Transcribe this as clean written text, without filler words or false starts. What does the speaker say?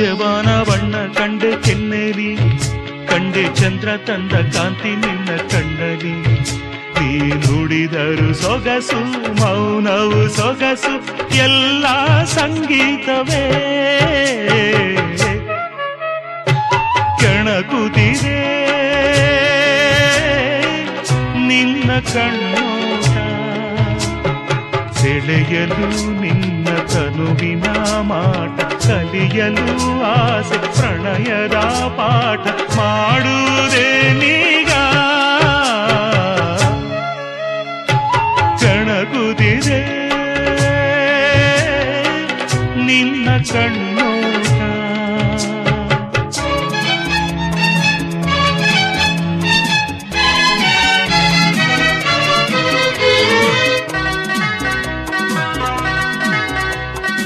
ಯವಾನ ಬಣ್ಣ ಕಂಡೆ ಕೆನ್ನೆಲಿ, ಕಂಡೆ ಚಂದ್ರ ತಂದ ಕಾಂತಿ ನಿನ್ನ ಕಣ್ಣಲಿ. ನೀ ನುಡಿದರು ಸೊಗಸು, ಮೌನವು ಸೊಗಸು, ಎಲ್ಲ ಸಂಗೀತವೇ. ಕೆಣಕುತ್ತಿದೆ ನಿನ್ನ ಕಣ್ಣೋಟ, ಸೆಳೆಯಲು ನಿನ್ನ ತನುವಿನ ಮಾಟ, ಕಲಿಯಲು ಆಸೆ ಪ್ರಣಯದ ಪಾಠ ಮಾಡುವುದೇ ನೀಗ. ಕಣಗುದಿದೆ ನಿನ್ನ ಕಣ್ಣು